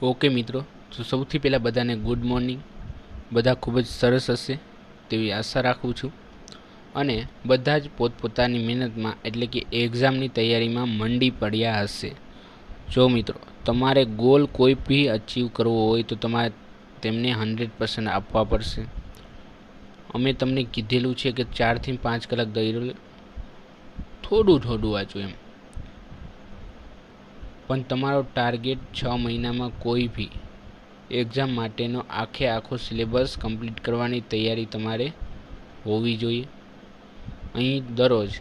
Okay મિત્રો, તો સૌથી પહેલાં બધાને ગુડ મોર્નિંગ. બધા ખૂબ જ સરસ હશે તેવી આશા રાખું છું અને બધા જ પોતપોતાની મહેનતમાં એટલે કે એક્ઝામની તૈયારીમાં મંડી પડ્યા હશે. જો મિત્રો, તમારે ગોલ કોઈ બી અચીવ કરવો હોય તો તમારે તેમને 100% આપવા પડશે. અમે તમને કીધેલું છે કે 4 થી 5 કલાક દરરોજ થોડું વાંચો એમ, પણ તમારો ટાર્ગેટ 6 મહિનામાં કોઈ બી એક્ઝામ માટેનો આખો સિલેબસ કમ્પ્લીટ કરવાની તૈયારી તમારે હોવી જોઈએ. અહીં દરરોજ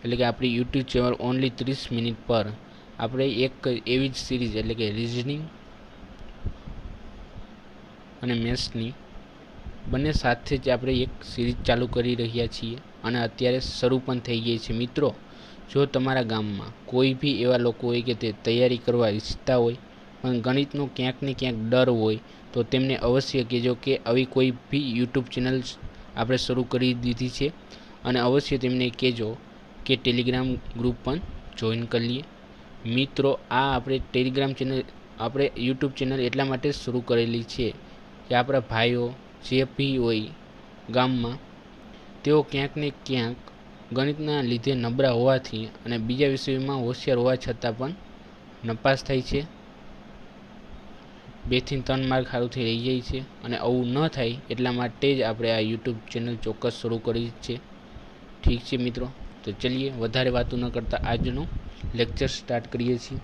એટલે કે આપણી યુટ્યુબ ચેનલ ઓનલી 30 મિનિટ પર આપણે એક એવી જ સિરીઝ એટલે કે રિઝનિંગ અને મેથ્સની બંને સાથે જ આપણે એક સિરીઝ ચાલુ કરી રહ્યા છીએ અને અત્યારે શરૂ પણ થઈ ગઈ છે. મિત્રો, જો તમારા ગામમાં કોઈ બી એવા લોકો હોય કે તે તૈયારી કરવા ઈચ્છતા હોય પણ ગણિતનો ક્યાંક ને ક્યાંક ડર હોય તો તેમને અવશ્ય કહેજો કે આવી કોઈ બી યુટ્યુબ ચેનલ આપણે શરૂ કરી દીધી છે અને અવશ્ય તેમને કહેજો કે ટેલિગ્રામ ગ્રુપ પણ જોઈન કરી લઈએ. મિત્રો, આ આપણે ટેલિગ્રામ ચેનલ આપણે યુટ્યુબ ચેનલ એટલા માટે શરૂ કરેલી છે કે આપણા ભાઈઓ જે બી હોય ગામમાં તેઓ ક્યાંક ને ક્યાંક ગણિતના લીધે નબળા હોવાથી અને બીજા વિષયોમાં હોશિયાર હોવા છતાં પણ નપાસ થાય છે, 2 થી 3 માર્ક સારુંથી રહી જાય છે. અને આવું ન થાય એટલા માટે જ આપણે આ યુટ્યુબ ચેનલ ચોક્કસ શરૂ કરી છે. ઠીક છે મિત્રો, તો ચલીએ વધારે વાતો ન કરતાં આજનો લેક્ચર સ્ટાર્ટ કરીએ છીએ.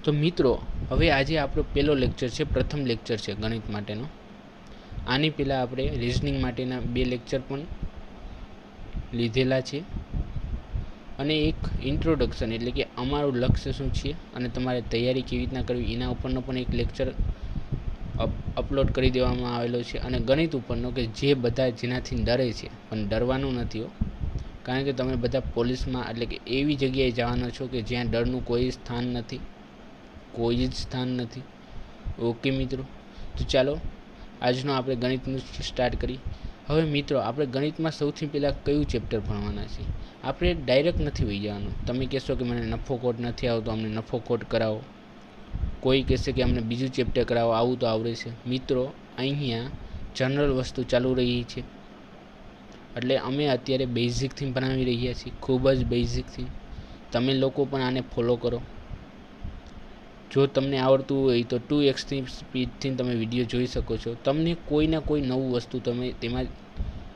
તો મિત્રો, હવે આજે આપણો પહેલો લેક્ચર છે, પ્રથમ લેક્ચર છે ગણિત માટેનો. આની પહેલાં આપણે રિઝનિંગ માટેના 2 લેક્ચર પણ લીધેલા છે અને એક ઇન્ટ્રોડક્શન એટલે કે અમારું લક્ષ્ય શું છે અને તમારે તૈયારી કેવી રીતના કરવી એના ઉપરનો પણ એક લેક્ચર અપલોડ કરી દેવામાં આવેલો છે. અને ગણિત ઉપરનો કે જે બધા જેનાથી ડરે છે પણ ડરવાનું નથી હો, કારણ કે તમે બધા પોલીસમાં એટલે કે એવી જગ્યાએ જવાના છો કે જ્યાં ડરનું કોઈ જ સ્થાન નથી. ઓકે મિત્રો, તો ચાલો આજનો આપણે ગણિતનું સ્ટાર્ટ કરી. હવે મિત્રો, આપણે ગણિતમાં સૌથી પહેલાં કયું ચેપ્ટર ભણવાના છે? આપણે ડાયરેક્ટ નથી વહી જવાનું. તમે કહેશો કે મને નફો ખોટ નથી આવતો, અમને નફો ખોટ કરાવો. કોઈ કહેશે કે અમને બીજું ચેપ્ટર કરાવો, આવું તો આવડે છે. મિત્રો, અહીંયા જનરલ વસ્તુ ચાલુ રહી છે એટલે અમે અત્યારે બેઝિકથી ભણાવી રહ્યા છીએ, ખૂબ જ બેઝિકથી. તમે લોકો પણ આને ફોલો કરો. જો તમને આવડતું હોય તો 2x સ્પીડથી તમે વિડીયો જોઈ શકો છો. તમને કોઈ ના કોઈ નવું વસ્તુ તમે તેમાં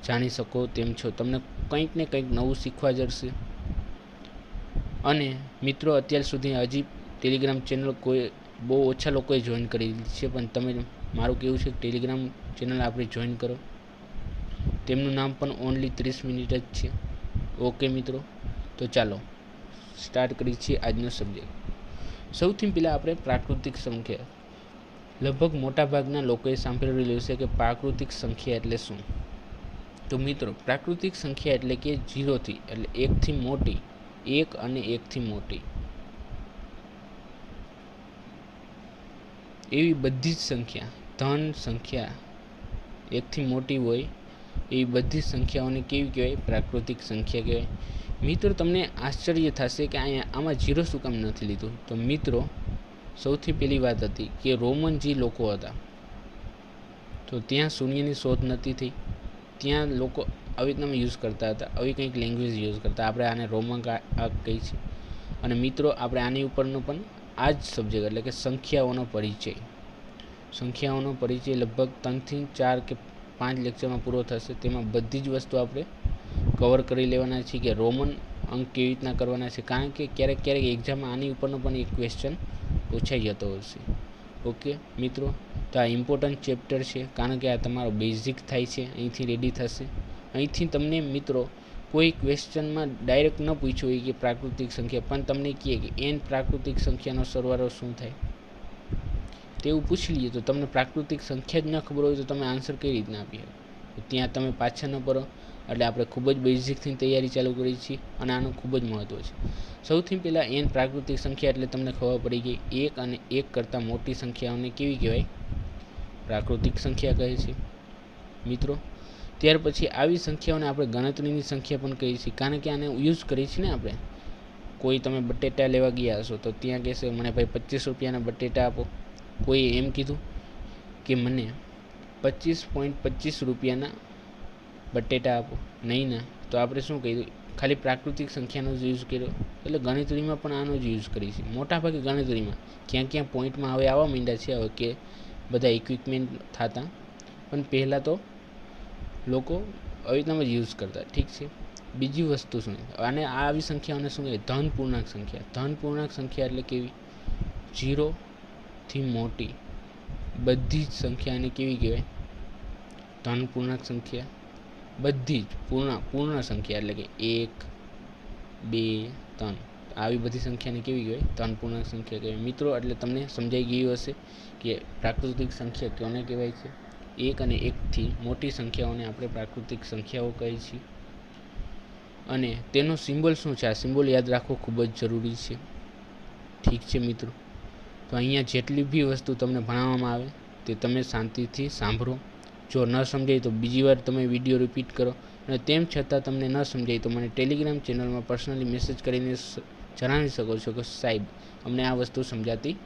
જાણી શકો તેમ છો. તમને કંઈક ને કંઈક નવું શીખવા જશે. અને મિત્રો, અત્યાર સુધી હજી ટેલિગ્રામ ચેનલ કોઈ બહુ ઓછા લોકોએ જોઈન કરેલી છે, પણ તમે મારું કહેવું છે કે ટેલિગ્રામ ચેનલ આપણે જોઈન કરો. તેમનું નામ પણ ઓનલી 30 મિનિટ જ છે. ઓકે મિત્રો, તો ચાલો સ્ટાર્ટ કરીએ છીએ આજનો સબ્જેક્ટ. સૌથી પહેલાં આપણે પ્રાકૃતિક સંખ્યા. લગભગ મોટાભાગના લોકોએ સાંભળેલું છે કે પ્રાકૃતિક સંખ્યા એટલે શું? તો મિત્રો, પ્રાકૃતિક સંખ્યા એટલે કે 0થી એટલે 1થી મોટી, 1 અને 1થી મોટી એવી બધી જ સંખ્યા, ધન સંખ્યા 1થી મોટી હોય એવી બધી સંખ્યાઓને કેવી કહેવાય? પ્રાકૃતિક સંખ્યા કહેવાય. મિત્રો, તમને આશ્ચર્ય થશે કે આમાં 0 શું કામ નથી લીધું? તો મિત્રો, સૌથી પહેલી વાત હતી કે રોમન જે લોકો હતા તો ત્યાં શૂન્યની શોધ નથી થઈ. ત્યાં લોકો આવી રીતના યુઝ કરતા હતા, આવી કંઈક લેંગ્વેજ યુઝ કરતા. આપણે આને રોમન કહી છે. અને મિત્રો, આપણે આની ઉપરનો પણ આ જ સબ્જેક્ટ એટલે કે સંખ્યાઓનો પરિચય લગભગ 3 થી 4 કે 5 લેક્ચરમાં પૂરો થશે. તેમાં બધી જ વસ્તુ આપણે કવર કરી લેવાના છીએ કે રોમન અંક કેવી રીતના કરવાના છે, કારણ કે ક્યારેક એક્ઝામમાં આની ઉપરનો પણ એક ક્વેશ્ચન પૂછાઈ જતો હશે. ઓકે મિત્રો, તો આ ઇમ્પોર્ટન્ટ ચેપ્ટર છે, કારણ કે આ તમારો બેઝિક થાય છે, અહીંથી રેડી થશે. અહીંથી તમને મિત્રો કોઈ ક્વેશ્ચનમાં ડાયરેક્ટ ન પૂછ્યું હોય કે પ્રાકૃતિક સંખ્યા, પણ તમને કહે કે n પ્રાકૃતિક સંખ્યાનો સરવાળો શું થાય તેવું પૂછી લઈએ તો તમને પ્રાકૃતિક સંખ્યા જ ન ખબર હોય તો તમે આન્સર કઈ રીતના આપી શકો? ત્યાં તમે પાછા ન પડો. એટલે આપણે ખૂબ જ બેઝિકથી તૈયારી ચાલુ કરી છીએ અને આનું ખૂબ જ મહત્ત્વ છે. સૌથી પહેલાં n પ્રાકૃતિક સંખ્યા એટલે તમને ખબર પડી ગઈ. 1 અને 1 કરતાં મોટી સંખ્યાઓને કેવી કહેવાય? પ્રાકૃતિક સંખ્યા કહે છે મિત્રો. ત્યાર પછી આવી સંખ્યાઓને આપણે ગણતરીની સંખ્યા પણ કહીએ છીએ, કારણ કે આને યુઝ કરીએ છીએ ને આપણે. કોઈ તમે બટેટા લેવા ગયા હશો તો ત્યાં કહેશે મને ભાઈ 25 રૂપિયાના બટેટા આપો. કોઈ એમ કીધું કે મને 25.25 રૂપિયાના બટેટા આપો, નહીં ના. તો આપણે શું કીધું, ખાલી પ્રાકૃતિક સંખ્યાનો જ યુઝ કર્યો. એટલે ગણતરીમાં પણ આનો જ યુઝ કરી છે. મોટાભાગે ગણતરીમાં ક્યાં ક્યાં પોઈન્ટમાં હવે આવવા માંડ્યા છે હવે કે બધા ઇક્વિપમેન્ટ થતા, પણ પહેલાં તો લોકો આવી રીતના જ યુઝ કરતા. ઠીક છે. બીજી વસ્તુ શું, અને આવી સંખ્યાઓને શું કહેવાય, ધન પૂર્ણાંક સંખ્યા. ધન પૂર્ણાંક સંખ્યા એટલે કેવી, 0થી મોટી બધી જ સંખ્યાને કેવી કહેવાય, ધન પૂર્ણાંક સંખ્યા. બધી જ પૂર્ણ સંખ્યા એટલે કે 1, 2, 3 આવી બધી સંખ્યાને કેવી કહેવાય, ધન પૂર્ણાંક સંખ્યા કહેવાય. મિત્રો એટલે તમને સમજાઈ ગયું હશે કે પ્રાકૃતિક સંખ્યા કોને કહેવાય છે. 1 અને 1થી મોટી સંખ્યાઓને આપણે પ્રાકૃતિક સંખ્યાઓ કહીએ છીએ. અને તેનો સિમ્બોલ શું છે, આ સિમ્બોલ યાદ રાખવો ખૂબ જ જરૂરી છે. ઠીક છે મિત્રો. તો અહીંયા જેટલી બી વસ્તુ તમને ભણાવવામાં આવે તે તમે શાંતિથી સાંભળો. જો ન સમજાય તો બીજી વાર તમે વિડીયો રિપીટ કરો, અને તેમ છતાં તમને ન સમજાય તો મને ટેલિગ્રામ ચેનલમાં પર્સનલી મેસેજ કરીને જણાવી શકો છો કે સાહેબ અમને આ વસ્તુ સમજાતી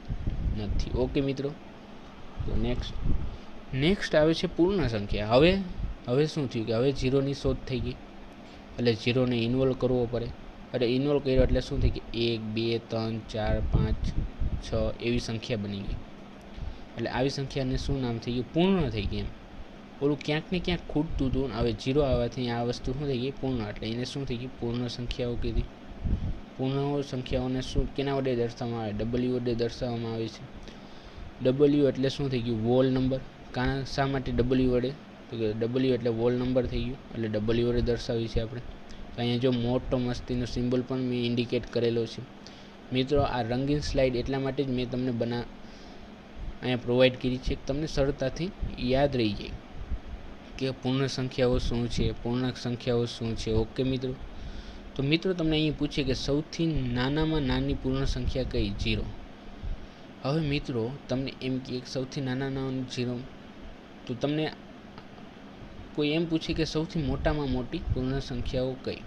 નથી. ઓકે મિત્રો. તો નેક્સ્ટ આવે છે પૂર્ણ સંખ્યા. હવે શું થયું કે હવે 0ની શોધ થઈ ગઈ, એટલે 0ને ઇન્વોલ્વ કરવો પડે. એટલે ઇન્વોલ્વ કર્યો એટલે શું થઈ ગયું, 1, 2, 3, 4, 5, 6 એવી સંખ્યા બની ગઈ. એટલે આવી સંખ્યાને શું નામ થઈ ગયું, પૂર્ણ થઈ ગઈ. એમ ઓલું ક્યાંક ને ક્યાંક ખૂટતું હતું, હવે 0 આવવાથી આ વસ્તુ શું થઈ ગઈ, પૂર્ણ. એટલે એને શું થઈ ગયું, પૂર્ણ સંખ્યાઓ કીધી. પૂર્ણ સંખ્યાઓને શું કેના વડે દર્શાવવામાં આવે, W વડે દર્શાવવામાં આવે છે. W એટલે શું થઈ ગયું, વોલ નંબર. શા માટે W વડે, તો કે W એટલે વોલ નંબર થઈ ગયું, એટલે W વડે દર્શાવી છે આપણે. તો અહીંયા જો મોટો મસ્તીનો સિમ્બોલ પણ મેં ઇન્ડિકેટ કરેલો છે. મિત્રો આ રંગીન સ્લાઇડ એટલા માટે જ મેં તમને અહીંયા પ્રોવાઈડ કરી છે કે તમને સરળતાથી યાદ રહી જાય કે પૂર્ણ સંખ્યાઓ શું છે, પૂર્ણાંક સંખ્યાઓ શું છે. ઓકે મિત્રો. તો મિત્રો તમને અહીં પૂછે કે સૌથી નાનામાં નાની પૂર્ણ સંખ્યા કઈ, 0. હવે મિત્રો તમને એમ કે સૌથી નાનામાં 0, તો તમને કોઈ એમ પૂછે કે સૌથી મોટામાં મોટી પૂર્ણ સંખ્યાઓ કઈ,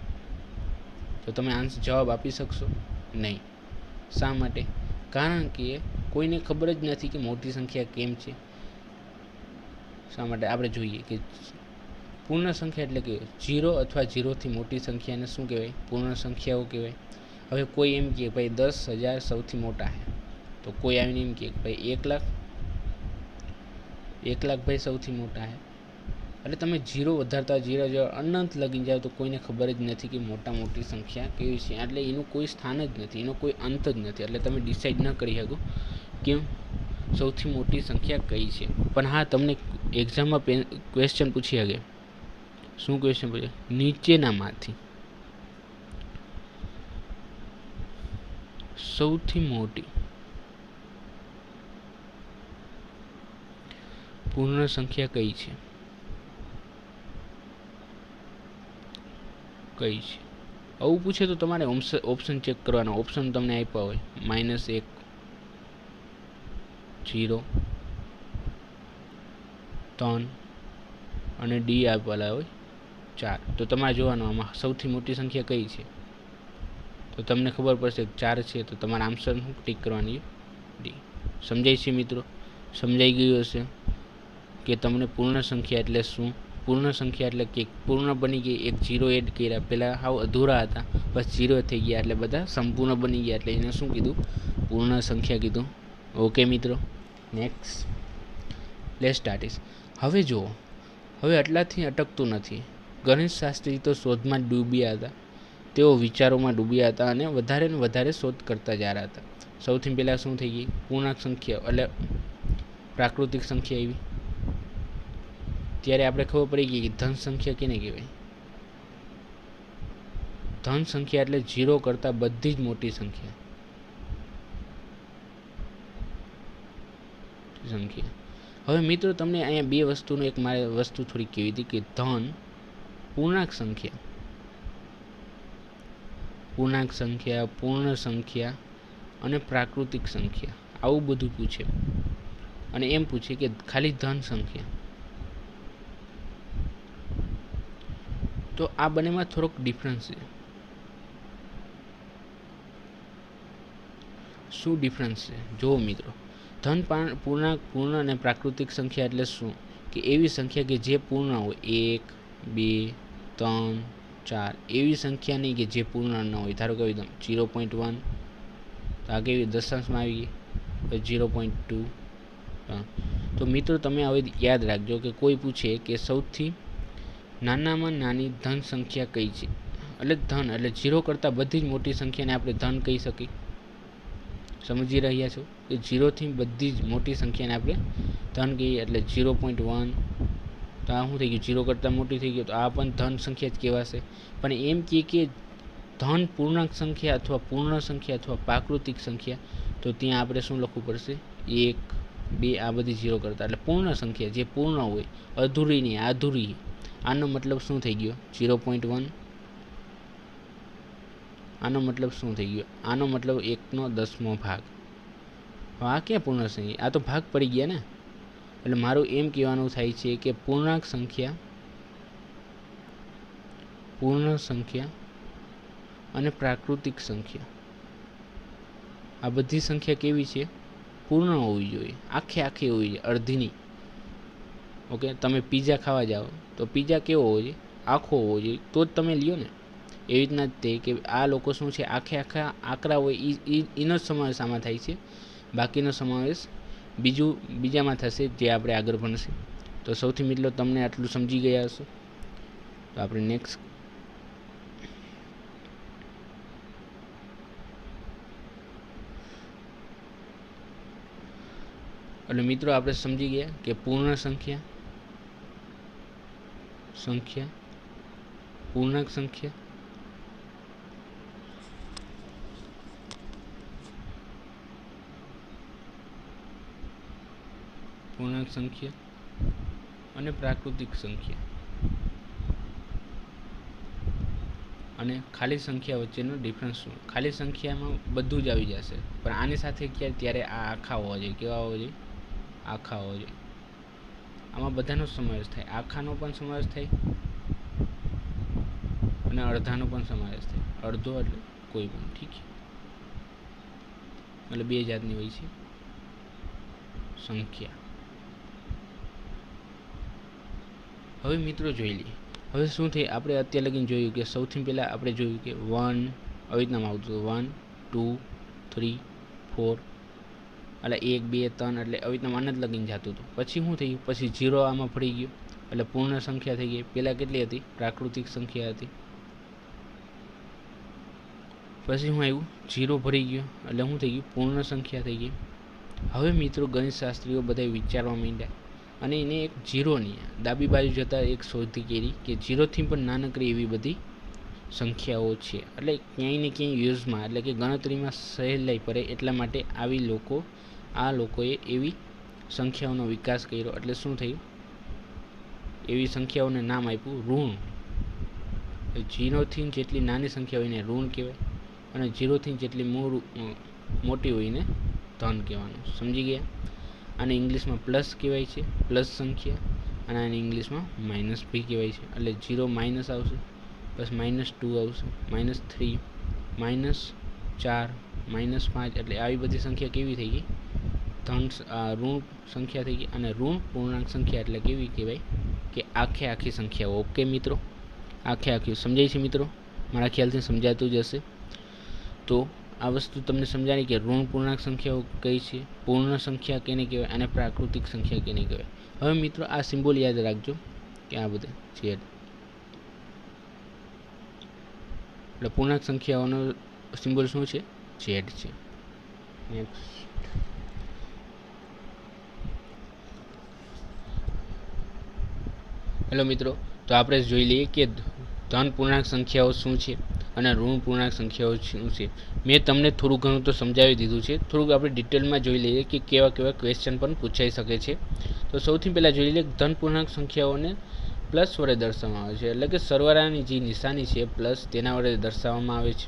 તો તમે જવાબ આપી શકશો નહીં. શા માટે, કારણ કે કોઈને ખબર જ નથી કે મોટી સંખ્યા કેમ છે. શા માટે આપણે જોઈએ કે પૂર્ણ સંખ્યા એટલે કે 0 અથવા 0થી મોટી સંખ્યાને શું કહેવાય, પૂર્ણ સંખ્યાઓ કહેવાય. હવે કોઈ એમ કહે ભાઈ 10,000 સૌથી મોટા છે, તો કોઈ આવીને એમ કહે ભાઈ 1 લાખ ભાઈ સૌથી મોટા છે. એટલે તમે 0 વધારતા 0 અનંત લગી જાઓ તો કોઈને ખબર જ નથી કે મોટી સંખ્યા કેવી છે. એટલે એનું કોઈ સ્થાન જ નથી, એનો કોઈ અંત જ નથી. એટલે તમે ડિસાઈડ ન કરી શકો કે સૌથી મોટી સંખ્યા કઈ છે. પણ હા, તમને એક્ઝામમાં ક્વેશ્ચન પૂછી શકે. શું ક્વેશ્ચન પૂછે, નીચેનામાંથી સૌથી મોટી પૂર્ણ સંખ્યા કઈ છે, આવું પૂછે તો તમારે ઓપ્શન ચેક કરવાનો. ઓપ્શન તમને આપ્યા હોય -1, 0, 3 અને ડી આપેલા હોય 4. તો તમારે જોવાનું આમાં સૌથી મોટી સંખ્યા કઈ છે. તો તમને ખબર પડશે 4 છે, તો તમારે આન્સર ટીક કરવાની ડી. સમજાય છે મિત્રો? સમજાઈ ગયું હશે કે તમને પૂર્ણ સંખ્યા એટલે શું. પૂર્ણ સંખ્યા એટલે કે પૂર્ણ બની ગઈ, એક 0 એડ કર્યા, પહેલાં હાવ અધૂરા હતા, બસ 0 થઈ ગયા એટલે બધા સંપૂર્ણ બની ગયા, એટલે એને શું કીધું, પૂર્ણ સંખ્યા કીધું. ઓકે મિત્રો. Next let's start. હવે જુઓ, હવે આટલાથી અટકતું નથી. ગણેશ શાસ્ત્રી તો શોધમાં જ ડૂબ્યા હતા, તેઓ વિચારોમાં ડૂબ્યા હતા અને વધારે ને વધારે શોધ કરતા જ રહ્યા હતા. સૌથી પહેલાં શું થઈ ગઈ, પૂર્ણાંક સંખ્યા એટલે પ્રાકૃતિક સંખ્યા આવી. ત્યારે આપણે ખબર પડી ગઈ કે ધન સંખ્યા કેને કહેવાય. ધન સંખ્યા એટલે 0 કરતાં બધી જ મોટી સંખ્યા. હવે મિત્રો તમને અહીંયા બે વસ્તુનો એક મારે વસ્તુ થોડી કહેવી હતી કે ધન પૂર્ણાંક સંખ્યા, પૂર્ણ સંખ્યા અને પ્રાકૃતિક સંખ્યા, આવું બધું પૂછે. અને એમ પૂછે કે ખાલી ધન સંખ્યા, તો આ બંનેમાં થોડોક ડિફરન્સ છે. શું ડિફરન્સ છે જુઓ મિત્રો. પૂર્ણાંક, પૂર્ણ અને પ્રાકૃતિક સંખ્યા એટલે શું? કે એવી સંખ્યા કે જે પૂર્ણ હોય, 1, 2, 3, 4 એવી સંખ્યા નહીં કે જે પૂર્ણ ન હોય. ધારો કે 0.1 તો આ કેવી દશાંશમાં આવી ગઈ, 0.2. તો મિત્રો તમે હવે યાદ રાખજો કે કોઈ પૂછે કે સૌથી નાનામાં નાની ધન સંખ્યા કઈ છે, એટલે ધન એટલે 0 કરતાં બધી જ મોટી સંખ્યાને આપણે ધન કહી શકીએ. સમજી રહ્યા છો કે 0થી બધી જ મોટી સંખ્યાને આપણે ધન કહીએ, એટલે 0.1. તો આ શું થઈ ગયું? 0 કરતાં મોટી થઈ ગયું, તો આ પણ ધન સંખ્યા જ કહેવાશે. પણ એમ કે ધન પૂર્ણાંક સંખ્યા અથવા પૂર્ણ સંખ્યા અથવા પ્રાકૃતિક સંખ્યા, તો ત્યાં આપણે શું લખવું પડશે? 1, 2 આ બધી 0 કરતાં, એટલે પૂર્ણ સંખ્યા જે પૂર્ણ હોય, અધૂરી નહીં, આધુરી. આનો મતલબ શું થઈ ગયો? 0.1. આનો મતલબ શું થઈ ગયો? આનો મતલબ 1/10 ભાગ. આ ક્યાં પૂર્ણ સંખ્યા? આ તો ભાગ પડી ગયા ને. એટલે મારું એમ કહેવાનું થાય છે કે પૂર્ણાંક સંખ્યા, પૂર્ણ સંખ્યા અને પ્રાકૃતિક સંખ્યા આ બધી સંખ્યા કેવી છે? પૂર્ણ હોવી જોઈએ, આખી હોવી જોઈએ, અડધી નહીં. ઓકે, તમે પીઝા ખાવા જાઓ તો પીઝા કેવો હોવો જોઈએ? આખો હોવો જોઈએ, તો જ તમે લ્યો ને. એવી રીતના જ તે કે આ લોકો શું છે, આખા આંકડા હોય એનો જ સમાવેશ આમાં થાય છે, બાકીનો સમાવેશ બીજામાં થશે, જે આપણે આગળ ભણશે. તો સૌથી મિત્રો તમને આટલું સમજી ગયા હશો. તો આપણે નેક્સ્ટ એટલે મિત્રો આપણે સમજી ગયા કે પૂર્ણ સંખ્યા, પૂર્ણાંક સંખ્યા, અને પ્રાકૃતિક સંખ્યા અને ખાલી સંખ્યા વચ્ચેનો ડિફરન્સ શું? ખાલી સંખ્યામાં બધું જ આવી જશે, પણ આની સાથે ત્યારે આ આખા હોવા જોઈએ. કેવા હોવા જોઈએ? આખા હોવા જોઈએ. આમાં બધાનો સમાવેશ થાય, આખાનો પણ સમાવેશ થાય અને અડધાનો પણ સમાવેશ થાય. અડધો એટલે કોઈ પણ, ઠીક છે. એટલે બે જાતની હોય છે સંખ્યા. હવે મિત્રો જોઈ લઈએ, હવે શું થઈ? આપણે અત્યારે લગીને જોયું કે સૌથી પહેલાં આપણે જોયું કે 1 આવી રીતનામાં આવતું, 1, 2, 3, 4 એટલે 1, 2, 3 એટલે આવી રીતના આનંદ લગીને જતું હતું. પછી શું થયું? પછી 0 આમાં ફરી ગયો, એટલે પૂર્ણ સંખ્યા થઈ ગઈ. પહેલાં કેટલી હતી? પ્રાકૃતિક સંખ્યા હતી. પછી શું આવ્યું? 0 ભરી ગયો, એટલે શું થઈ ગયું? પૂર્ણ સંખ્યા થઈ ગઈ. હવે મિત્રો ગણિતશાસ્ત્રીઓ બધા વિચારવા માંડ્યા અને એને એક 0ની ડાબી બાજુ જતાં એક શોધી કરી કે 0થી પણ નાનકડી એવી બધી સંખ્યાઓ છે, એટલે ક્યાંય ને ક્યાંય યુઝમાં, એટલે કે ગણતરીમાં સહેલાઈ પડે એટલા માટે આ લોકોએ એવી સંખ્યાઓનો વિકાસ કર્યો. એટલે શું થયું? એવી સંખ્યાઓને નામ આપ્યું ઋણ. 0થી જેટલી નાની સંખ્યા હોય એને ઋણ કહેવાય અને 0થી જેટલી મોટી હોય એને ધન કહેવાનું. સમજી ગયા? આને ઇંગ્લિશમાં પ્લસ કહેવાય છે, પ્લસ સંખ્યા, અને આને ઇંગ્લિશમાં માઇનસ બી કહેવાય છે. એટલે 0 માઇનસ આવશે, પ્લસ -2 આવશે, -3, -4, -5 એટલે આવી બધી સંખ્યા કેવી થઈ ગઈ? ઋણ સંખ્યા થઈ ગઈ. અને ઋણ પૂર્ણાંક સંખ્યા એટલે કેવી કહેવાય? કે આખી સંખ્યાઓ. ઓકે મિત્રો, આખી સમજાય છે મિત્રો? મારા ખ્યાલથી સમજાતું જ હશે. તો આ વસ્તુ તમને સમજાણી કે ઋણ પૂર્ણાંક સંખ્યાઓ કઈ છે, પૂર્ણ સંખ્યા કેને કહેવાય અને પ્રાકૃતિક સંખ્યા કેને કહેવાય. હવે મિત્રો આ સિમ્બોલ યાદ રાખજો કે આ બધા છે. એટલે પૂર્ણાંક સંખ્યાઓનો સિમ્બોલ શું છે? ઝેડ છે. નેક્સ્ટ હેલો મિત્રો, તો આપણે જોઈ લઈએ કે ધન પૂર્ણાંક સંખ્યાઓ શું છે અને ઋણ પૂર્ણાંક સંખ્યાઓ શું છે. મેં તમને થોડું ઘણું તો સમજાવી દીધું છે. થોડુંક આપણે ડિટેલમાં જોઈ લઈએ કે કેવા ક્વેશ્ચન પણ પૂછાઈ શકે છે. તો સૌથી પહેલાં જોઈ લઈએ ધન પૂર્ણાંક સંખ્યાઓને પ્લસ વડે દર્શાવવામાં આવે છે, એટલે કે સરવાળાની જે નિશાની છે પ્લસ, તેના વડે દર્શાવવામાં આવે છે.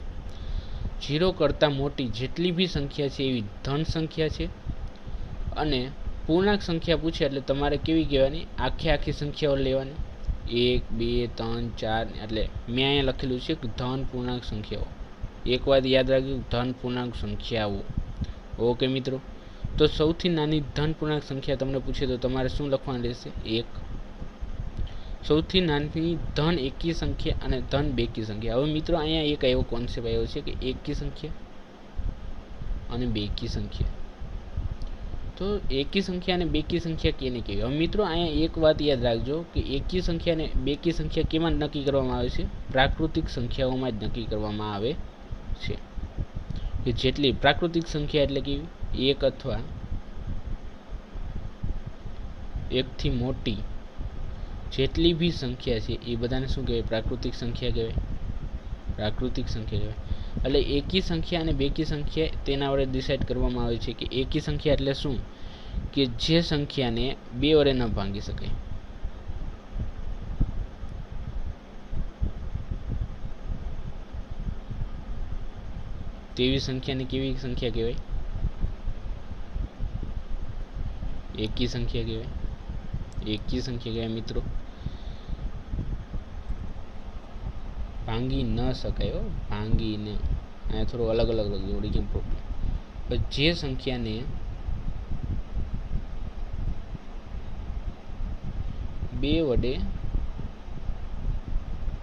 0 કરતાં મોટી જેટલી બી સંખ્યા છે એવી ધન સંખ્યા છે. અને પૂર્ણાંક સંખ્યા પૂછે એટલે તમારે કેવી કહેવાની? આખી સંખ્યાઓ લેવાની. 1, 2, 3, 4 એટલે મેં અહીંયા લખેલું છે કે ધન પૂર્ણાંક સંખ્યાઓ. એક વાત યાદ રાખજો, ધન પૂર્ણાંક સંખ્યાઓ. ઓકે મિત્રો, તો સૌથી નાની ધન પૂર્ણાંક સંખ્યા તમને પૂછે તો તમારે શું લખવાનું રહેશે? 1. સૌથી નાની ધન એકી સંખ્યા અને ધન બેકી સંખ્યા. હવે મિત્રો અહીંયા એક એવો કોન્સેપ્ટ આવ્યો છે કે એકી સંખ્યા અને બેકી સંખ્યા. તો એકી સંખ્યા અને બેકી સંખ્યા કેને કહેવાય? હવે મિત્રો અહીંયા એક વાત યાદ રાખજો કે એકી સંખ્યા અને બેકી સંખ્યા કેમાં નક્કી કરવામાં આવે છે? પ્રાકૃતિક સંખ્યાઓમાં જ નક્કી કરવામાં આવે છે. કે જેટલી પ્રાકૃતિક સંખ્યા એટલે કે એક અથવા એકથી મોટી જેટલી બી સંખ્યા છે એ બધાને શું કહેવાય? પ્રાકૃતિક સંખ્યા કહેવાય. પ્રાકૃતિક સંખ્યા કહેવાય. એટલે એકી સંખ્યા અને બેકી સંખ્યા તેના વડે ડિસાઇડ કરવામાં આવે છે કે એકી સંખ્યા એટલે શું? કે જે સંખ્યાને 2 વડે ન ભાંગી શકાય. તેવી સંખ્યાને કેવી સંખ્યા કહેવાય? એકી સંખ્યા કહેવાય. એકી સંખ્યા કહેવાય મિત્રો. ભાંગી ન શકાય. ભાંગીને અહીંયા થોડું અલગ અલગ લખજો, ઓરિજિનલ પ્રોબ્લેમ. જે સંખ્યાને 2 વડે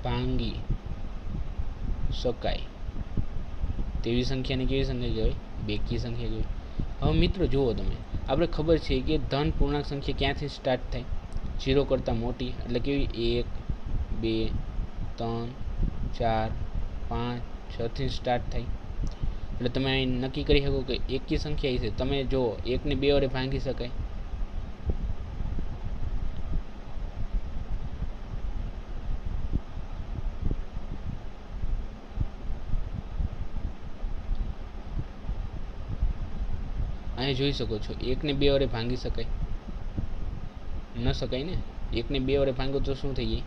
ભાંગી શકાય તેવી સંખ્યાને કેવી સંખ્યા કહેવાય? બેકી સંખ્યા કહેવાય. હવે મિત્રો જુઓ તમે, આપણે ખબર છે કે ધન પૂર્ણાંક સંખ્યા ક્યાંથી સ્ટાર્ટ થાય? 0 કરતાં મોટી એટલે કેવી? 1, 2, 3, 4, 5, 6 થી સ્ટાર્ટ થાય. એટલે તમે અહીં નક્કી કરી શકો કે એકી સંખ્યા છે. તમે જુઓ 1 ને 2 વડે ભાંગી શકાય. અહીં જોઈ શકો છો 1 ને 2 વડે ભાંગી શકાય? ન શકાય ને. 1 ને 2 વડે ભાંગો તો શું થઈ જાય?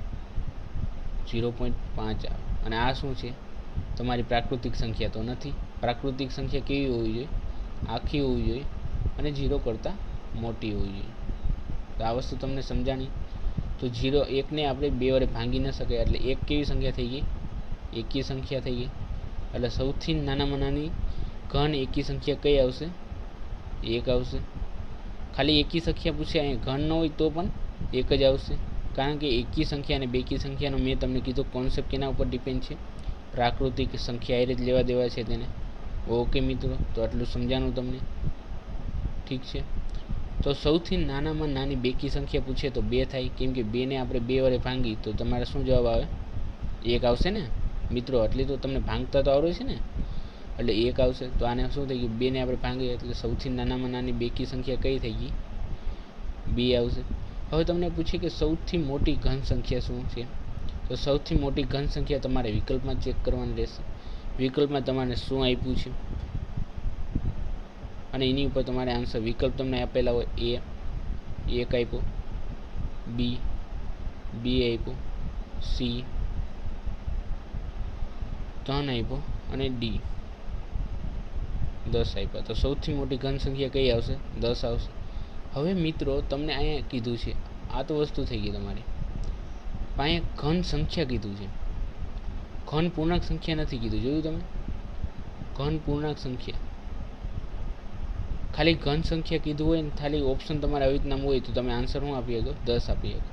0.5 આવે. અને આ શું છે? તમારી પ્રાકૃતિક સંખ્યા તો નથી. પ્રાકૃતિક સંખ્યા કેવી હોવી જોઈએ? આખી હોવી જોઈએ અને 0 કરતાં મોટી હોવી જોઈએ. તો આ વસ્તુ તમને સમજાણી. તો 1 ને આપણે 2 વડે ભાંગી ન શકાય એટલે 1 કેવી સંખ્યા થઈ ગઈ? એકી સંખ્યા થઈ ગઈ. એટલે સૌથી નાનામાં નાની ઘન એકી સંખ્યા કઈ આવશે? 1 આવશે. ખાલી એકી સંખ્યા પૂછે, અહીંયા ઘન ન હોય તો પણ 1 જ આવશે. કારણ કે એકી સંખ્યા અને બેકી સંખ્યાનો મેં તમને કીધું કોન્સેપ્ટ કેના ઉપર ડિપેન્ડ છે? પ્રાકૃતિક સંખ્યા એ જ લેવા દેવા છે તેને. ઓકે મિત્રો, તો આટલું સમજાણું તમને? ઠીક છે. તો સૌથી નાનામાં નાની બેકી સંખ્યા પૂછે તો 2 થાય. કેમ કે 2 ને આપણે 2 વડે ભાંગી તો તમારે શું જવાબ આવે? 1 આવશે ને મિત્રો. એટલે તો તમને ભાંગતા તો આવડે છે ને, એટલે 1 આવશે. તો આને શું થઈ ગયું? 2 ને આપણે ભાંગીએ એટલે સૌથી નાનામાં નાની બેકી સંખ્યા કઈ થઈ ગઈ? 2 આવશે. હવે તમને પૂછે કે સૌથી મોટી ઘન સંખ્યા શું છે? તો સૌથી મોટી ઘન સંખ્યા તમારે વિકલ્પમાં ચેક કરવાની રહેશે. વિકલ્પમાં તમારે શું આપ્યું છે અને એની ઉપર તમારે આન્સર, વિકલ્પ તમને આપેલા હોય A 1 આપ્યો, B 2 આપ્યો, C 3 આપ્યો અને D 10 આપ્યા. તો સૌથી મોટી ઘન સંખ્યા કઈ આવશે? 10 આવશે. હવે મિત્રો તમને અહીંયા કીધું છે, આ તો વસ્તુ થઈ ગઈ તમારી. અહીંયા ઘન સંખ્યા કીધું છે, ઘન પૂર્ણાંક સંખ્યા નથી કીધું. જોયું તમે? ઘન પૂર્ણાંક સંખ્યા, ખાલી ઘન સંખ્યા કીધું હોય ને ખાલી ઓપ્શન તમારે આવી રીતના હોય તો તમે આન્સર શું આપી શકો? 10 આપી શકો.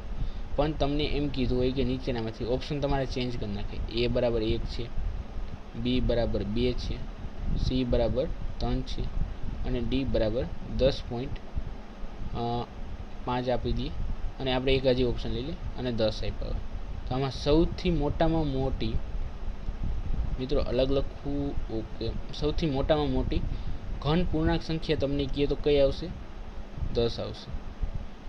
પણ તમને એમ કીધું હોય કે નીચેનામાંથી ઓપ્શન તમારે ચેન્જ કરી નાખે. A બરાબર 1 છે, B બરાબર 2 છે, C બરાબર 3 છે અને D બરાબર 10.5 આપી દઈએ અને આપણે એક હજી ઓપ્શન લઈ લઈએ અને 10 આપ્યા. તો આમાં સૌથી મોટામાં મોટી મિત્રો અલગ લખવું. ઓકે, સૌથી મોટામાં મોટી ઘન પૂર્ણાંક સંખ્યા તમને કહીએ તો કઈ આવશે? 10 આવશે.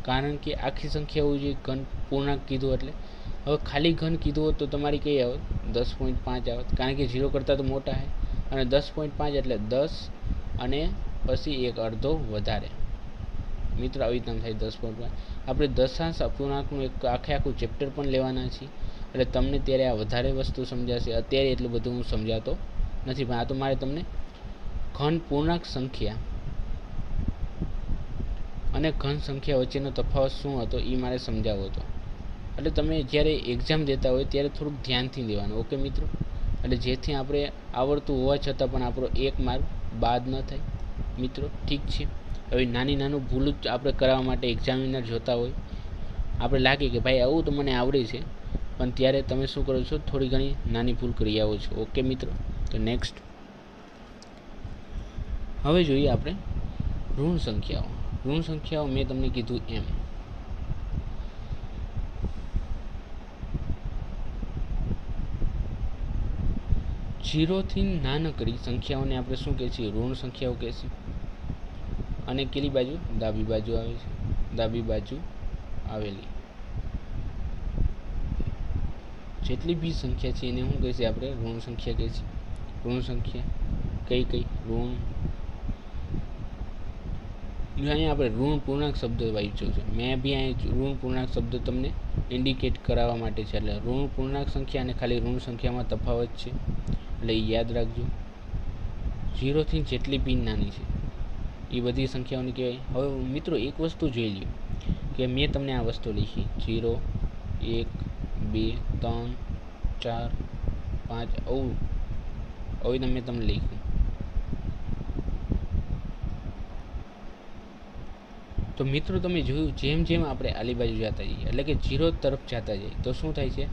કારણ કે આખી સંખ્યા હોવી જોઈએ ઘન પૂર્ણાંક કીધું એટલે. હવે ખાલી ઘન કીધું હોત તો તમારી કઈ આવત? 10.5 આવત. કારણ કે 0 કરતાં તો મોટા છે અને 10.5 એટલે 10 અને પછી એક અડધો વધારે. મિત્રો આવી રીતના થાય 10.5. આપણે દશાંશ અપૂર્ણાંકનું એક આખું ચેપ્ટર પણ લેવાના છીએ. એટલે તમને ત્યારે આ વધારે વસ્તુ સમજાશે. અત્યારે એટલું બધું હું સમજાતો નથી, પણ આ તો મારે તમને ઘન પૂર્ણાંક સંખ્યા અને ઘન સંખ્યા વચ્ચેનો તફાવત શું હતો એ મારે સમજાવવો હતો. એટલે તમે જ્યારે એક્ઝામ દેતા હોય ત્યારે થોડુંક ધ્યાનથી દેવાનું. ઓકે મિત્રો? એટલે જેથી આપણે આવડતું હોવા છતાં પણ આપણો 1 માર્ક બાદ ન થાય મિત્રો. ઠીક છે, હવે નાનું ભૂલ જ આપણે કરવા માટે એક્ઝામિનર જોતા હોય, આપણે લાગે કે ભાઈ આવું તો મને આવડે છે, પણ ત્યારે તમે શું કરો છો, થોડી ઘણી નાની ભૂલ કરી આવો છો. ઓકે મિત્રો, તો નેક્સ્ટ હવે જોઈએ આપણે ઋણ સંખ્યાઓ. ઋણ સંખ્યાઓ મેં તમને કીધું એમ 0 થી નાનકડી સંખ્યાઓને આપણે શું કહે છે, ઋણ સંખ્યાઓ કહે છે. અને કેલી બાજુ, ડાબી બાજુ આવે છે, ડાબી બાજુ આવેલી જેટલી બી સંખ્યા છે એને શું કહે છે, આપણે ઋણ સંખ્યા કહે છે. ઋણ સંખ્યા કઈ કઈ ઋણ, અહીંયા આપણે ઋણ પૂર્ણાંક શબ્દ વાંચ્યો છે. મેં બી અહીં ઋણ પૂર્ણાંક શબ્દ તમને ઇન્ડિકેટ કરાવવા માટે છે. એટલે ઋણ પૂર્ણાંક સંખ્યા અને ખાલી ઋણ સંખ્યામાં તફાવત છે, એટલે એ યાદ રાખજો. 0 થી જેટલી બી નાની છે એ બધી સંખ્યાઓને કહેવાય. હવે મિત્રો એક વસ્તુ જોઈ લ્યો કે મેં તમને આ વસ્તુ લખી 0 1 2 3 4 5 આવું મેં તમને લખ્યું. તો મિત્રો તમે જોયું, જેમ જેમ આપણે આલી બાજુ જતા જઈએ એટલે કે 0 તરફ જતા જઈએ તો શું થાય છે,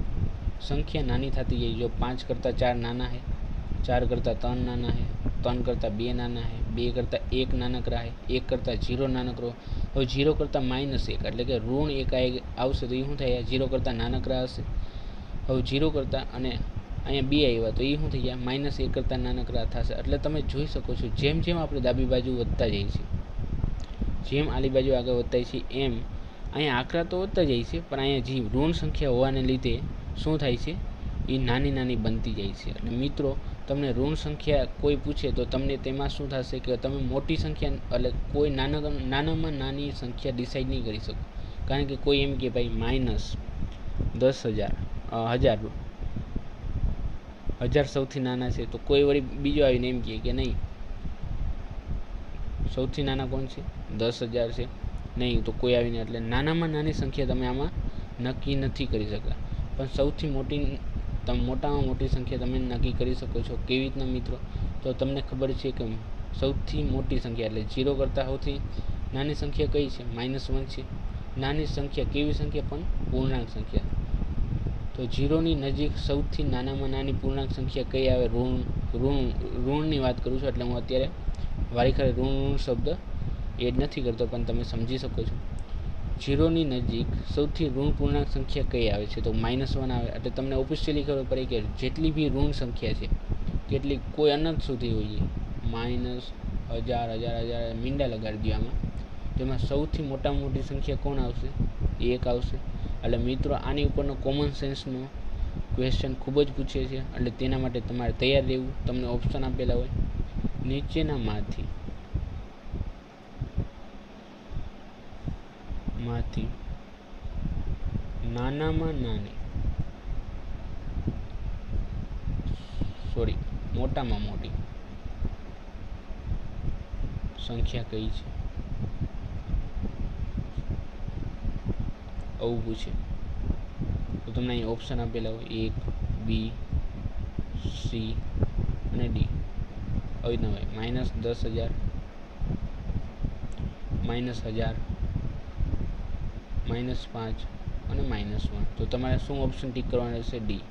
સંખ્યા નાની થતી જાય. જો 5 કરતાં 4 નાના છે, 4 કરતાં 3 નાના છે, 3 કરતાં 2 નાના છે, 2 કરતાં 1 નાનકડા છે, 1 કરતાં 0 નાનકડો. હવે 0 કરતાં -1 એટલે કે ઋણ 1 આવશે તો એ શું થાય, 0 કરતાં નાનકડા હશે. હવે 0 કરતાં અને અહીંયા 2 આવ્યા તો એ શું થઈ ગયા, -1 કરતાં નાનકડા થશે. એટલે તમે જોઈ શકો છો જેમ જેમ આપણે ડાબી બાજુ વધતા જઈએ છીએ, જેમ આલી બાજુ આગળ વધતા છે એમ અહીંયા આંકડા તો વધતા જાય છે, પણ અહીંયા જે ઋણ સંખ્યા હોવાને લીધે શું થાય છે, એ નાની નાની બનતી જાય છે. અને મિત્રો તમને ઋણ સંખ્યા કોઈ પૂછે તો તમને તેમાં શું થશે કે તમે મોટી સંખ્યા એટલે કોઈ નાનામાં નાની સંખ્યા ડિસાઈડ નહીં કરી શકો. કારણ કે કોઈ એમ કે ભાઈ -10,000 1000 સૌથી નાના છે, તો કોઈ વળી બીજો આવીને એમ કહે કે નહીં સૌથી નાના કોણ છે, 10,000 છે, નહીં તો કોઈ આવીને, એટલે નાનામાં નાની સંખ્યા તમે આમાં નક્કી નથી કરી શકતા. પણ સૌથી મોટામાં મોટી સંખ્યા તમે નક્કી કરી શકો છો. કેવી રીતના મિત્રો, તો તમને ખબર છે કે સૌથી મોટી સંખ્યા એટલે 0 કરતાં સૌથી નાની સંખ્યા કઈ છે, -1 છે. નાની સંખ્યા કેવી સંખ્યા, પણ પૂર્ણાંક સંખ્યા. તો 0ની નજીક સૌથી નાનામાં નાની પૂર્ણાંક સંખ્યા કઈ આવે, ઋણની વાત કરું છું. એટલે હું અત્યારે વારીખરે ઋણ શબ્દ એડ નથી કરતો, પણ તમે સમજી શકો છો. 0ની નજીક સૌથી ઋણ પૂર્ણાંક સંખ્યા કઈ આવે છે, તો -1 આવે. એટલે તમને ઓફિશિયલી ખબર પડે કે જેટલી બી ઋણ સંખ્યા છે, કેટલી કોઈ અનંત સુધી હોય, -1000 મીંડા લગાડી દો આમાં, તેમાં સૌથી મોટામાં મોટી સંખ્યા કોણ આવશે, 1 આવશે. એટલે મિત્રો આની ઉપરનો કોમન સેન્સનો ક્વેશ્ચન ખૂબ જ પૂછે છે, એટલે તેના માટે તમારે તૈયાર રહેવું. તમને ઓપ્શન આપેલા હોય, નીચેનામાંથી નાનામાં નાની મોટામાં મોટી સંખ્યા કઈ છે, આવું પૂછે તો તમને અહીં ઓપ્શન આપેલા હોય 1 B C અને D. આવી રીતના હોય -10,000 -1000 -5 અને -1. તો તમારે શું ઓપ્શન ટીક કરવાનો રહેશે, D.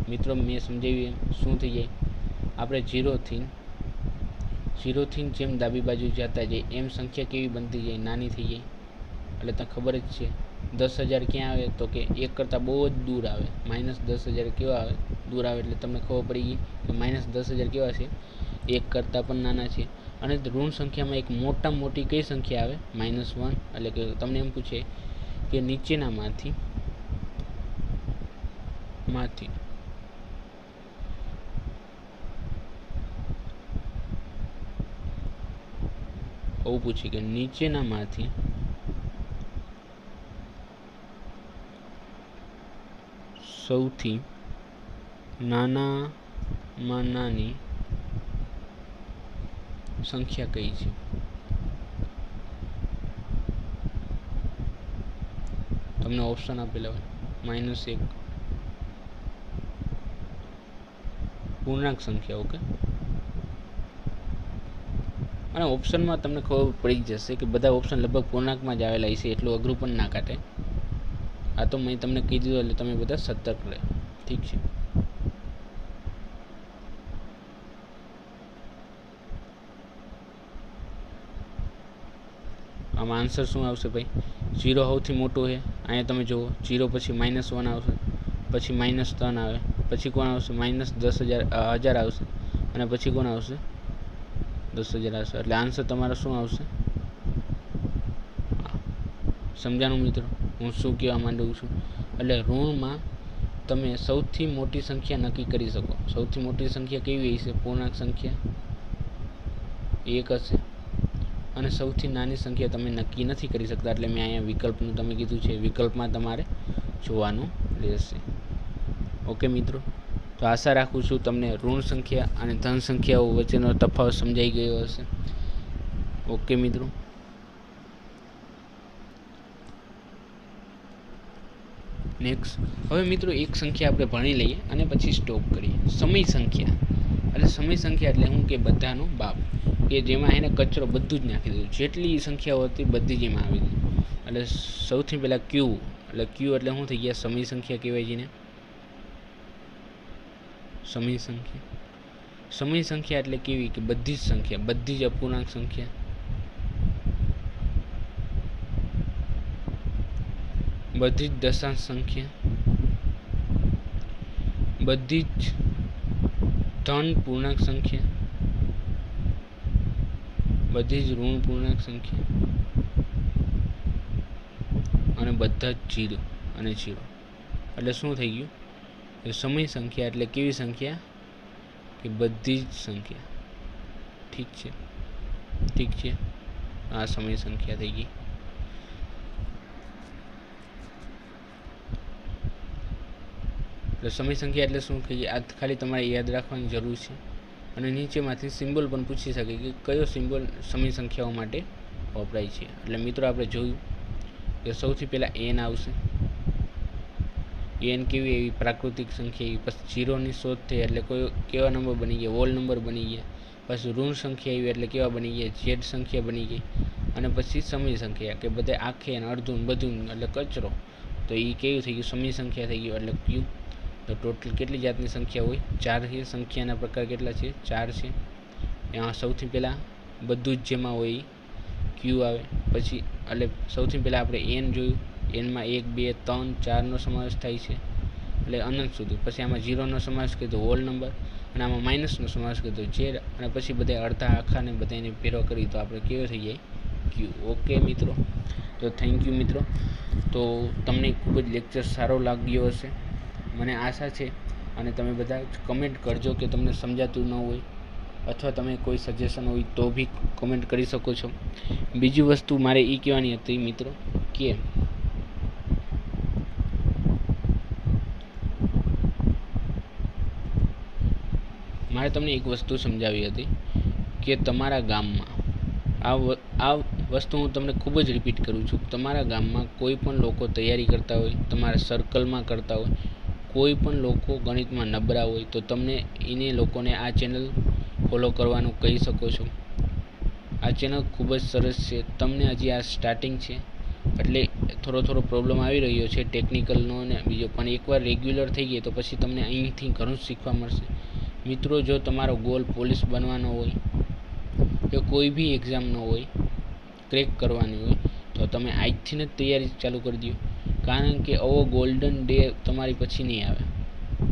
મિત્રો મેં સમજાવ્યું એમ શું થઈ જાય, આપણે 0 થી જેમ ડાબી બાજુ જતા જઈએ એમ સંખ્યા કેવી બનતી જાય, નાની થઈ જાય. એટલે તમને ખબર જ છે 10,000 ક્યાં આવે, તો કે 1 કરતાં બહુ જ દૂર આવે. -10,000 કેવા આવે, દૂર આવે. એટલે તમને ખબર પડી ગઈ કે -10,000 કેવા છે, 1 કરતાં પણ નાના છે. અને ઋણ સંખ્યામાં એક મોટામાં મોટી કઈ સંખ્યા આવે, -1. એટલે કે તમને એમ પૂછે કે નીચેનામાંથી આવું પૂછે કે નીચેનામાંથી સૌથી નાનામાં નાની સંખ્યા કઈ છે. તમને ઓપ્શન આપેલા હોય, -1 પૂર્ણાંક સંખ્યા, ઓકે, અને ઓપ્શનમાં તમને ખબર પડી જશે કે બધા ઓપ્શન લગભગ પૂર્ણાંકમાં જ આવેલા છે, એટલું અઘરું પણ ના કાઢે. આ તો મેં તમને કીધું એટલે તમે બધા સતર્ક રહે. ઠીક છે. આમાં આન્સર શું આવશે ભાઈ? 0 સૌથી મોટું છે. અહીંયા તમે જુઓ 0 પછી -1 આવશે, પછી -3 આવે, પછી કોણ આવશે? -10,000 આવશે, અને પછી કોણ આવશે? 10,000 આવશે. એટલે આન્સર તમારો શું આવશે? સમજાણું મિત્રો હું શું કહેવા માંગુ છું? એટલે ઋણમાં તમે સૌથી મોટી સંખ્યા નક્કી કરી શકો. સૌથી મોટી સંખ્યા કેવી હશે? પૂર્ણાંક સંખ્યા 1 હશે. અને સૌથી નાની સંખ્યા તમે નક્કી નથી કરી શકતા, એટલે મેં અહીંયા વિકલ્પનું તમે કીધું છે, વિકલ્પમાં તમારે જોવાનું રહેશે. ઓકે મિત્રો, તો આશા રાખું છું તમને ઋણ સંખ્યા અને ધન સંખ્યાઓ વચ્ચેનો તફાવત સમજાઈ ગયો હશે. ઓકે મિત્રો, નેક્સ્ટ હવે મિત્રો એક સંખ્યા આપણે ભણી લઈએ અને પછી સ્ટોપ કરીએ. સમય સંખ્યા એટલે સમય સંખ્યા એટલે શું કે બધાનો બાપ, કે જેમાં એને કચરો બધું જ નાખી દીધું, જેટલી સંખ્યાઓ હતી બધી જ એમાં આવી ગઈ. એટલે સૌથી પહેલાં ક્યુ એટલે શું થઈ ગયા? સમય સંખ્યા કહેવાય છે ને. સમય સંખ્યા એટલે કેવી? કે બધી જ સંખ્યા, બધી જ અપૂર્ણાંક સંખ્યા, બધી જ દશાંશ સંખ્યા, બધી જ ધન પૂર્ણાંક સંખ્યા, બધી જ ઋણ પૂર્ણાંક સંખ્યા, અને બધા જ 0 અને 0. એટલે શું થઈ ગયું? સમય સંખ્યા એટલે કેવી સંખ્યા? કે બધી જ સંખ્યા. ઠીક છે. આ સમય સંખ્યા થઈ ગઈ. એટલે સમય સંખ્યા એટલે શું કહીએ? આ ખાલી તમારે યાદ રાખવાની જરૂર છે. અને નીચેમાંથી સિમ્બોલ પણ પૂછી શકે કે કયો સિમ્બોલ સમય સંખ્યાઓ માટે વપરાય છે. એટલે મિત્રો આપણે જોયું કે સૌથી પહેલાં n આવશે. n કેવી? એવી પ્રાકૃતિક સંખ્યા એવી. પછી 0ની શોધ થઈ એટલે કેવા નંબર બની ગયા? હોલ નંબર બની ગયા. પછી ઋણ સંખ્યા એવી એટલે કેવા બની ગયા? ઝેડ સંખ્યા બની ગઈ. અને પછી સમય સંખ્યા કે બધે આખે અને અડધું બધું એટલે કચરો, તો એ કેવું થઈ ગયું? સમય સંખ્યા થઈ ગયું એટલે ક્યુ. તો ટોટલ કેટલી જાતની સંખ્યા હોય? 4 છે. સંખ્યાના પ્રકાર કેટલા છે? 4 છે. એમાં સૌથી પહેલાં બધું જ જેમાં હોય એ ક્યુ આવે. પછી એટલે સૌથી પહેલાં આપણે n જોયું. એનમાં 1 2 3 4નો સમાવેશ થાય છે, એટલે અનંત સુધી. પછી આમાં 0નો સમાવેશ કીધો હોલ નંબર, અને આમાં માઇનસનો સમાવેશ કીધો ઝેડ, અને પછી બધા અડધા આખાને બધાને ભેરો કરી તો આપણે કેવો થઈ જાય? ક્યુ. ઓકે મિત્રો, તો થેન્ક યુ મિત્રો. તો તમને ખૂબ જ લેક્ચર સારો લાગ્યો હશે મને આશા છે. અને તમે બધા કમેન્ટ કરજો કે તમને સમજાતું ન હોય, અથવા તમે કોઈ સજેશન હોય તો બી કમેન્ટ કરી શકો છો. બીજી વસ્તુ મારે એ કહેવાની હતી મિત્રો કે મારે તમને એક વસ્તુ સમજાવી હતી કે તમારા ગામમાં આ વસ્તુ હું તમને ખૂબ જ રિપીટ કરું છું. તમારા ગામમાં કોઈ પણ લોકો તૈયારી કરતા હોય, તમારા સર્કલમાં કરતા હોય, કોઈ પણ લોકો ગણિતમાં નબળા હોય, તો તમને એને લોકોને આ ચેનલ ફોલો કરવાનું કહી શકો છો. આ ચેનલ ખૂબ જ સરસ છે. તમને હજી આ સ્ટાર્ટિંગ છે એટલે થોડો પ્રોબ્લેમ આવી રહ્યો છે ટેકનિકલનો અને બીજો, પણ એકવાર રેગ્યુલર થઈ ગઈ તો પછી તમને અહીંથી ઘણું શીખવા મળશે. મિત્રો, જો તમારો ગોલ પોલીસ બનવાનો હોય કે કોઈ બી એક્ઝામનો હોય, ક્રેક કરવાની હોય, તો તમે આજથી જ તૈયારી ચાલુ કરી દો. કારણ કે આવો ગોલ્ડન ડે તમારી પછી નહીં આવે,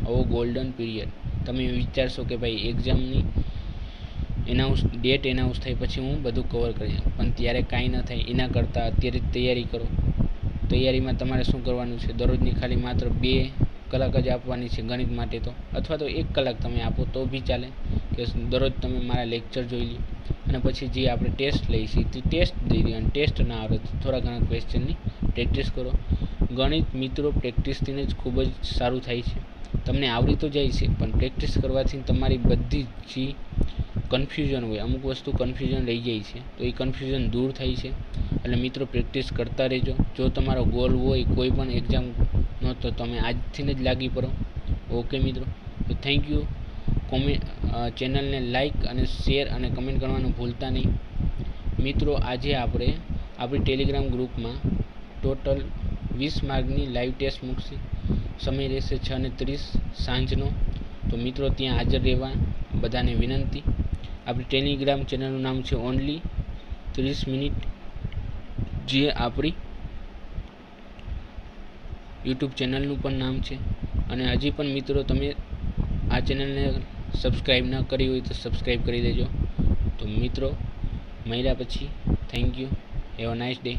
આવો ગોલ્ડન પીરિયડ. તમે વિચારશો કે ભાઈ એક્ઝામની ડેટ એનાઉન્સ થાય પછી હું બધું કવર કરી, પણ ત્યારે કાંઈ ન થાય. એના કરતાં અત્યારે જ તૈયારી કરો. તૈયારીમાં તમારે શું કરવાનું છે? દરરોજની ખાલી માત્ર 2 કલાક જ આપવાની છે ગણિત માટે, તો અથવા તો 1 કલાક તમે આપો તો બી ચાલે. કે દરરોજ તમે મારા લેક્ચર જોઈ લો, અને પછી જે આપણે ટેસ્ટ લઈએ છીએ તે ટેસ્ટ દઈ દો. અને ટેસ્ટ ના આવે તો થોડા ઘણા ક્વેશ્ચનની પ્રેક્ટિસ કરો. ગણિત મિત્રો પ્રેક્ટિસથી જ ખૂબ જ સારું થાય છે. તમને આવડી તો જાય છે, પણ પ્રેક્ટિસ કરવાથી તમારી બધી જે કન્ફ્યુઝન હોય, અમુક વસ્તુ કન્ફ્યુઝન રહી જાય છે, તો એ કન્ફ્યુઝન દૂર થાય છે. એટલે મિત્રો પ્રેક્ટિસ કરતા રહેજો. જો તમારો ગોલ હોય કોઈ પણ એક્ઝામનો, તો તમે આજથી જ લાગી પડો. ઓકે મિત્રો, તો થેન્ક યુ. ચેનલને લાઈક અને શેર અને કમેન્ટ કરવાનું ભૂલતા નહીં. મિત્રો આજે આપણે આપણી ટેલિગ્રામ ગ્રુપમાં ટોટલ 20 માર્કની લાઈવ ટેસ્ટ મૂકશે. સમય રહેશે 6:30 સાંજનો. તો મિત્રો ત્યાં હાજર રહેવા બધાને વિનંતી. આપણી ટેલિગ્રામ ચેનલનું નામ છે ઓનલી 30 મિનિટ, જે આપણી યુટ્યુબ ચેનલનું પણ નામ છે. અને હજી પણ મિત્રો તમે આ ચેનલને સબસ્ક્રાઈબ ન કરી હોય તો સબસ્ક્રાઈબ કરી દેજો. તો મિત્રો મળ્યા પછી thank you. Have a nice day.